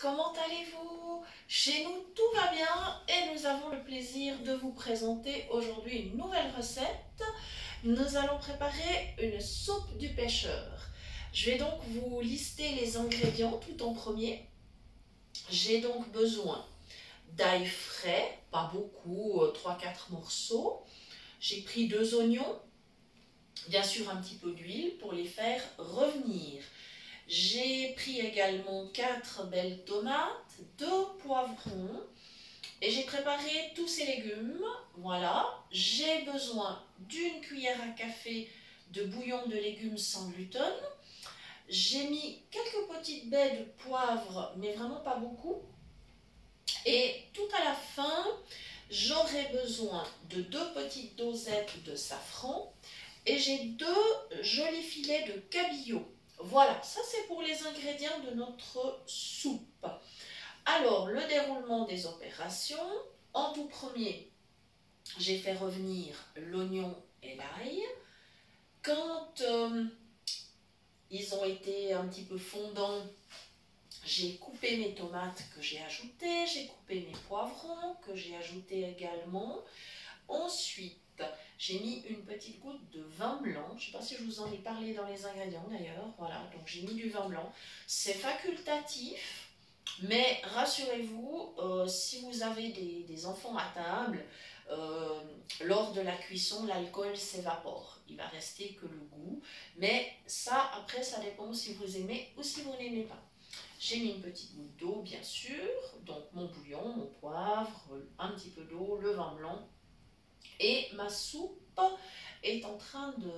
comment allez-vous? Chez nous, tout va bien et nous avons le plaisir de vous présenter aujourd'hui une nouvelle recette. Nous allons préparer une soupe du pêcheur. Je vais donc vous lister les ingrédients tout en premier. J'ai donc besoin d'ail frais, pas beaucoup, 3-4 morceaux. J'ai pris 2 oignons, bien sûr un petit peu d'huile pour les faire revenir. J'ai pris également 4 belles tomates, 2 poivrons et j'ai préparé tous ces légumes. Voilà, j'ai besoin d'une cuillère à café de bouillon de légumes sans gluten. J'ai mis quelques petites baies de poivre, mais vraiment pas beaucoup. Et tout à la fin, j'aurai besoin de 2 petites dosettes de safran et j'ai 2 jolis filets de cabillaud. Voilà, ça c'est pour les ingrédients de notre soupe. Alors, le déroulement des opérations. En tout premier, j'ai fait revenir l'oignon et l'ail. Quand ils ont été un petit peu fondants, j'ai coupé mes tomates que j'ai ajoutées, j'ai coupé mes poivrons que j'ai ajoutés également. Ensuite, j'ai mis une petite goutte de vin blanc. Je ne sais pas si je vous en ai parlé dans les ingrédients d'ailleurs. Voilà, donc j'ai mis du vin blanc. C'est facultatif, mais rassurez-vous, si vous avez des enfants à table, lors de la cuisson, l'alcool s'évapore. Il va rester que le goût. Mais ça, après, ça dépend si vous aimez ou si vous n'aimez pas. J'ai mis une petite goutte d'eau, bien sûr. Donc mon bouillon, mon poivre, un petit peu d'eau, le vin blanc. Et ma soupe est en train de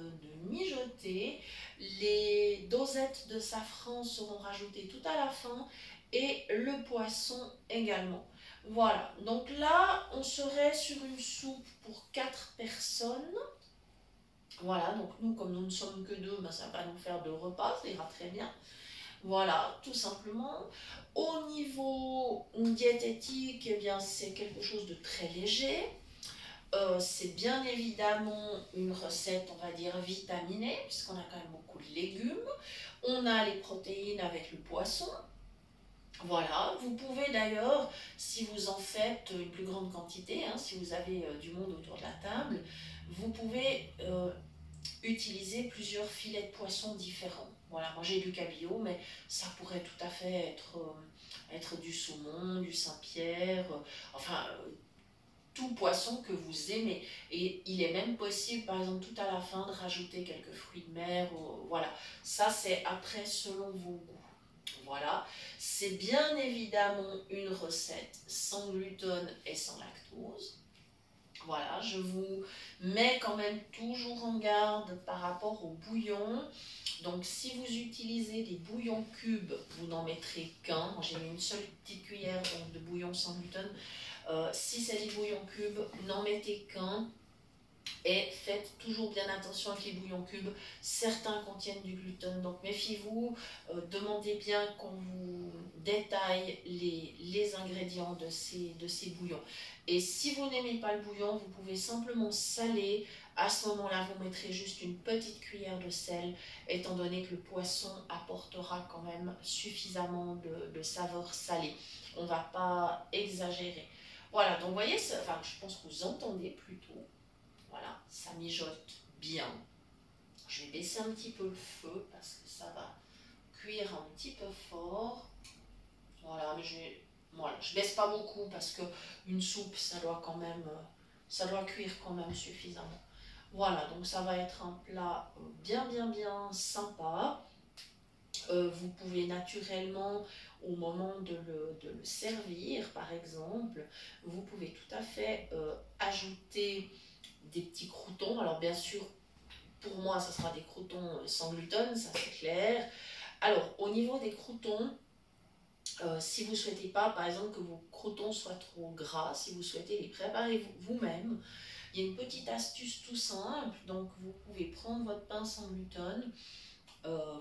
mijoter. Les dosettes de safran seront rajoutées tout à la fin et le poisson également. Voilà, donc là, on serait sur une soupe pour 4 personnes. Voilà, donc nous, comme nous ne sommes que 2, ben ça va nous faire 2 repas, ça ira très bien. Voilà, tout simplement. Au niveau diététique, eh bien, c'est quelque chose de très léger. C'est bien évidemment une recette, on va dire, vitaminée, puisqu'on a quand même beaucoup de légumes. On a les protéines avec le poisson. Voilà, vous pouvez d'ailleurs, si vous en faites une plus grande quantité, hein, si vous avez du monde autour de la table, vous pouvez utiliser plusieurs filets de poisson différents. Voilà, moi j'ai du cabillaud, mais ça pourrait tout à fait être du saumon, du Saint-Pierre, enfin tout poisson que vous aimez. Et il est même possible, par exemple, tout à la fin, de rajouter quelques fruits de mer. Voilà, ça c'est après selon vos goûts. Voilà, c'est bien évidemment une recette sans gluten et sans lactose. Voilà, je vous mets quand même toujours en garde par rapport au bouillon. Donc si vous utilisez des bouillons cubes, vous n'en mettrez qu'un. J'ai mis une seule petite cuillère donc, de bouillon sans gluten. Si c'est des bouillons cubes, n'en mettez qu'un. Et faites toujours bien attention avec les bouillons cubes. Certains contiennent du gluten, donc méfiez-vous. Demandez bien qu'on vous détaille les ingrédients de ces bouillons. Et si vous n'aimez pas le bouillon, vous pouvez simplement saler. À ce moment-là, vous mettrez juste une petite cuillère de sel, étant donné que le poisson apportera quand même suffisamment de saveur salée. On ne va pas exagérer. Voilà, donc vous voyez, enfin, je pense que vous entendez plutôt. Voilà, ça mijote bien. Je vais baisser un petit peu le feu parce que ça va cuire un petit peu fort. Voilà, mais je baisse pas beaucoup parce que une soupe, ça doit cuire quand même suffisamment. Voilà, donc ça va être un plat bien sympa. Vous pouvez naturellement, au moment de le servir, par exemple, vous pouvez tout à fait ajouter des petits croûtons. Alors bien sûr, pour moi, ça sera des croûtons sans gluten, ça c'est clair. Alors, au niveau des croûtons, si vous ne souhaitez pas, par exemple, que vos croûtons soient trop gras, si vous souhaitez les préparer vous-même, il y a une petite astuce tout simple. Donc, vous pouvez prendre votre pain sans gluten.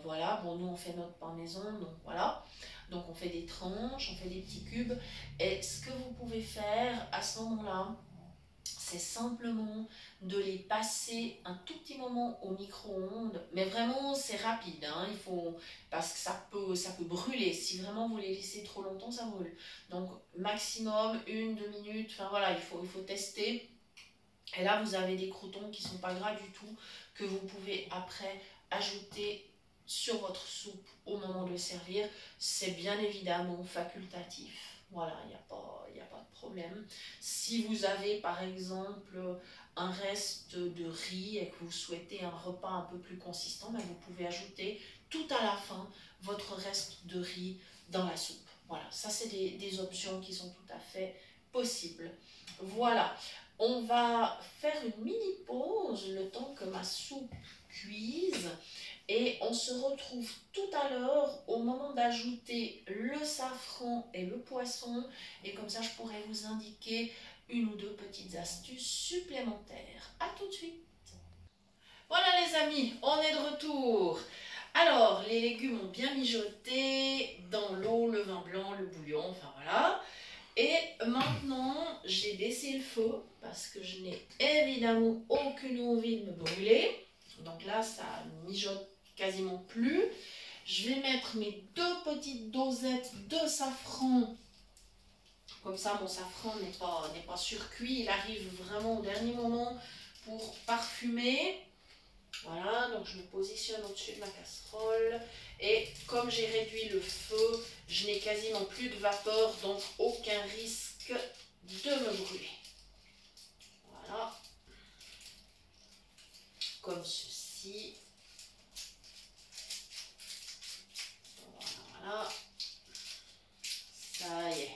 Voilà, bon, nous on fait notre pain maison, donc voilà. Donc, on fait des tranches, on fait des petits cubes. Et ce que vous pouvez faire à ce moment-là, c'est simplement de les passer un tout petit moment au micro-ondes. Mais vraiment, c'est rapide, hein, parce que ça peut brûler. Si vraiment vous les laissez trop longtemps, ça brûle. Donc, maximum 1-2 minutes. Enfin voilà, il faut tester. Et là, vous avez des croûtons qui ne sont pas gras du tout, que vous pouvez après ajouter sur votre soupe au moment de servir. C'est bien évidemment facultatif. Voilà, il n'y a pas de problème. Si vous avez par exemple un reste de riz et que vous souhaitez un repas un peu plus consistant, ben vous pouvez ajouter tout à la fin votre reste de riz dans la soupe. Voilà, ça c'est des options qui sont tout à fait possibles. Voilà, on va faire une mini pause le temps que ma soupe cuise. Et on se retrouve tout à l'heure au moment d'ajouter le safran et le poisson. Et comme ça, je pourrais vous indiquer 1 ou 2 petites astuces supplémentaires. A tout de suite. Voilà les amis, on est de retour. Alors, les légumes ont bien mijoté dans l'eau, le vin blanc, le bouillon, enfin voilà. Et maintenant, j'ai baissé le feu parce que je n'ai évidemment aucune envie de me brûler. Donc là, ça mijote quasiment plus. Je vais mettre mes 2 petites dosettes de safran. Comme ça, mon safran n'est pas surcuit. Il arrive vraiment au dernier moment pour parfumer. Voilà, donc je me positionne au-dessus de ma casserole. Et comme j'ai réduit le feu, je n'ai quasiment plus de vapeur, donc aucun risque de me brûler. Voilà. Comme ceci. Voilà. Ça y est.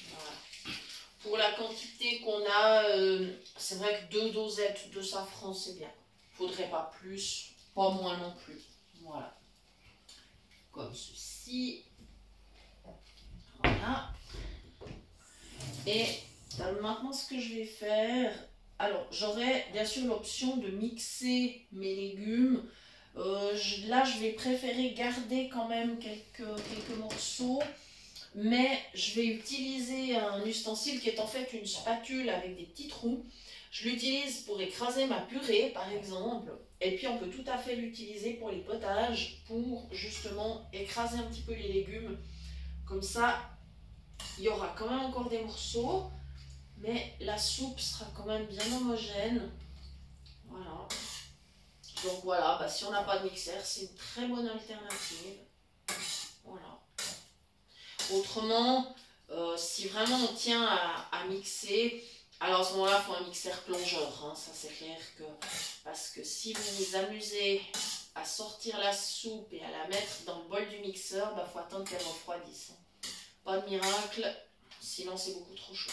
Voilà. Pour la quantité qu'on a, c'est vrai que 2 dosettes de safran, c'est bien. Il ne faudrait pas plus, pas moins non plus. Voilà. Comme ceci. Voilà. Et maintenant, ce que je vais faire... Alors, j'aurai bien sûr l'option de mixer mes légumes. Là, je vais préférer garder quand même quelques morceaux. Mais je vais utiliser un ustensile qui est en fait une spatule avec des petits trous. Je l'utilise pour écraser ma purée, par exemple. Et puis, on peut tout à fait l'utiliser pour les potages, pour justement écraser un petit peu les légumes. Comme ça, il y aura quand même encore des morceaux, mais la soupe sera quand même bien homogène. Voilà. Donc voilà, bah, si on n'a pas de mixeur, c'est une très bonne alternative. Voilà. Autrement, si vraiment on tient à mixer, alors à ce moment-là, il faut un mixeur plongeur. Hein, ça c'est clair que... Parce que si vous vous amusez à sortir la soupe et à la mettre dans le bol du mixeur, bah, faut attendre qu'elle refroidisse. Pas de miracle, sinon c'est beaucoup trop chaud.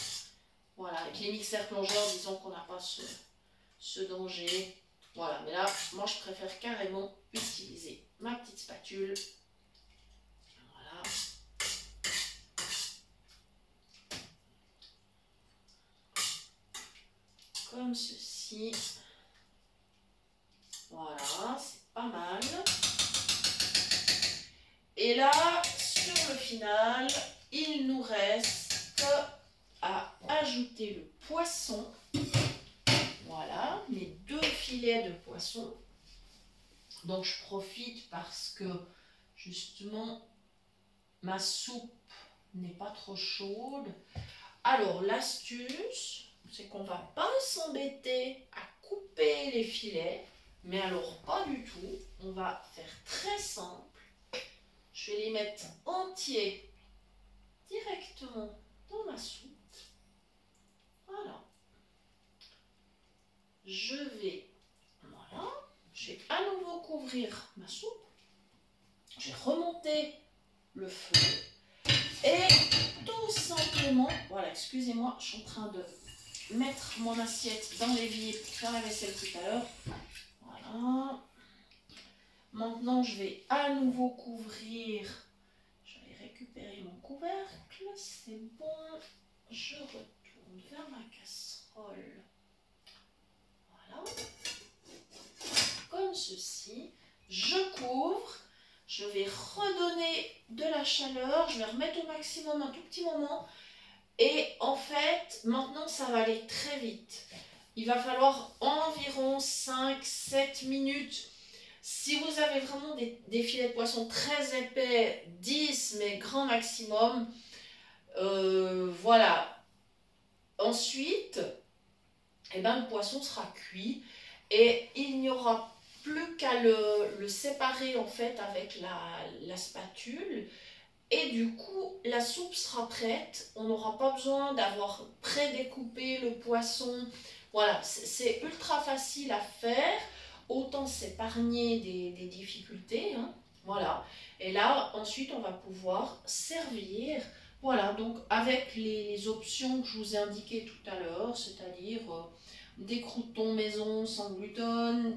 Voilà, avec les mixeurs plongeurs, disons qu'on n'a pas ce danger. Voilà, mais là, moi je préfère carrément utiliser ma petite spatule. Voilà. Comme ceci. Voilà, c'est pas mal. Et là, sur le final, il nous reste à ajouter le poisson. Voilà, mes 2 filets de poisson. Donc je profite parce que justement ma soupe n'est pas trop chaude. Alors l'astuce, c'est qu'on ne va pas s'embêter à couper les filets, mais alors pas du tout. On va faire très simple. Je vais les mettre entiers directement dans ma soupe. Voilà. Je vais à nouveau couvrir ma soupe. Je vais remonter le feu. Et tout simplement, voilà, excusez-moi, je suis en train de mettre mon assiette dans l'évier pour faire la vaisselle tout à l'heure. Voilà. Maintenant, je vais à nouveau couvrir. Je vais récupérer mon couvercle. C'est bon. Je retourne vers ma casserole. Voilà. Comme ceci. Je couvre. Je vais redonner de la chaleur. Je vais remettre au maximum un tout petit moment. Et en fait, maintenant, ça va aller très vite. Il va falloir environ 5-7 minutes. Si vous avez vraiment des filets de poisson très épais, 10 mais grand maximum, voilà. Ensuite, eh ben, le poisson sera cuit et il n'y aura plus qu'à le séparer en fait avec la spatule. Et du coup, la soupe sera prête. On n'aura pas besoin d'avoir pré-découpé le poisson. Voilà, c'est ultra facile à faire. Autant s'épargner des difficultés, hein. Voilà. Et là, ensuite, on va pouvoir servir. Voilà, donc avec les options que je vous ai indiquées tout à l'heure, c'est-à-dire des croûtons maison sans gluten,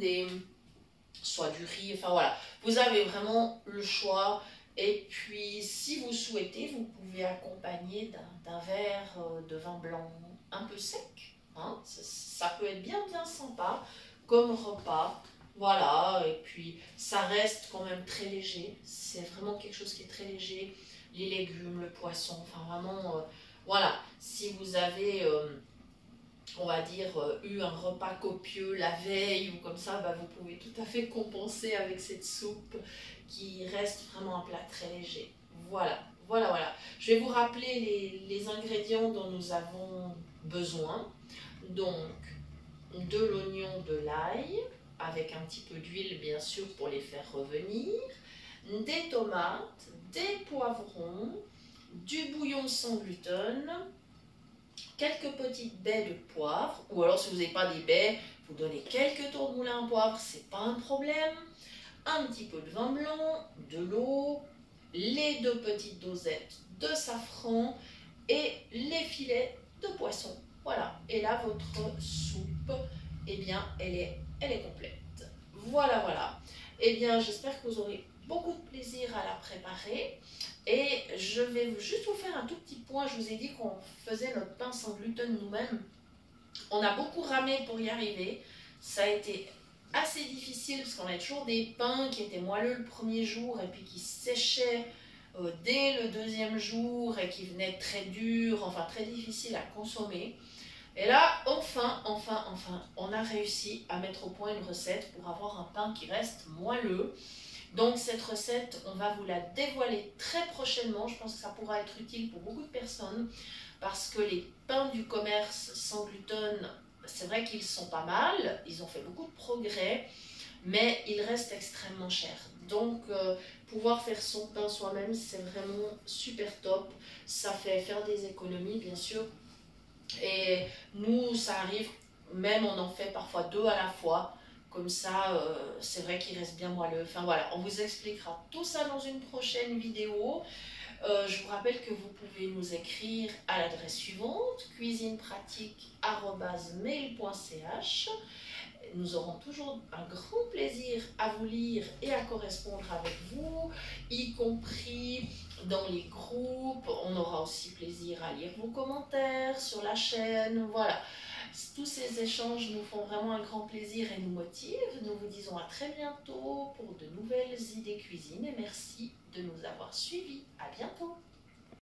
soit du riz, enfin voilà. Vous avez vraiment le choix. Et puis, si vous souhaitez, vous pouvez accompagner d'un verre de vin blanc un peu sec. Hein. Ça peut être bien sympa comme repas. Voilà, et puis ça reste quand même très léger. C'est vraiment quelque chose qui est très léger. Les légumes, le poisson, enfin vraiment, voilà. Si vous avez, on va dire, eu un repas copieux la veille ou comme ça, bah, vous pouvez tout à fait compenser avec cette soupe qui reste vraiment un plat très léger. Voilà, voilà, voilà. Je vais vous rappeler les ingrédients dont nous avons besoin. Donc, de l'oignon, de l'ail, avec un petit peu d'huile bien sûr pour les faire revenir, des tomates, des poivrons, du bouillon sans gluten, quelques petites baies de poivre, ou alors si vous n'avez pas des baies, vous donnez quelques tours de moulin à poivre, c'est pas un problème, un petit peu de vin blanc, de l'eau, les 2 petites dosettes de safran et les filets de poisson. Voilà, et là votre soupe, eh bien elle est complète. Voilà, voilà. Eh bien j'espère que vous aurez beaucoup de plaisir à la préparer. Et je vais juste vous faire un tout petit point. Je vous ai dit qu'on faisait notre pain sans gluten nous-mêmes. On a beaucoup ramé pour y arriver. Ça a été assez difficile parce qu'on a toujours des pains qui étaient moelleux le premier jour et puis qui séchaient dès le deuxième jour et qui venaient très durs, enfin très difficiles à consommer. Et là, enfin, on a réussi à mettre au point une recette pour avoir un pain qui reste moelleux. Donc cette recette, on va vous la dévoiler très prochainement. Je pense que ça pourra être utile pour beaucoup de personnes parce que les pains du commerce sans gluten, c'est vrai qu'ils sont pas mal, ils ont fait beaucoup de progrès, mais ils restent extrêmement chers. Donc pouvoir faire son pain soi-même, c'est vraiment super top. Ça fait faire des économies bien sûr. Et nous, ça arrive, même on en fait parfois 2 à la fois. Comme ça, c'est vrai qu'il reste bien moelleux. Enfin voilà, on vous expliquera tout ça dans une prochaine vidéo. Je vous rappelle que vous pouvez nous écrire à l'adresse suivante, cuisinepratique@mail.ch. Nous aurons toujours un grand plaisir à vous lire et à correspondre avec vous, y compris dans les groupes. On aura aussi plaisir à lire vos commentaires sur la chaîne. Voilà. Tous ces échanges nous font vraiment un grand plaisir et nous motivent. Nous vous disons à très bientôt pour de nouvelles idées cuisine et merci de nous avoir suivis. À bientôt.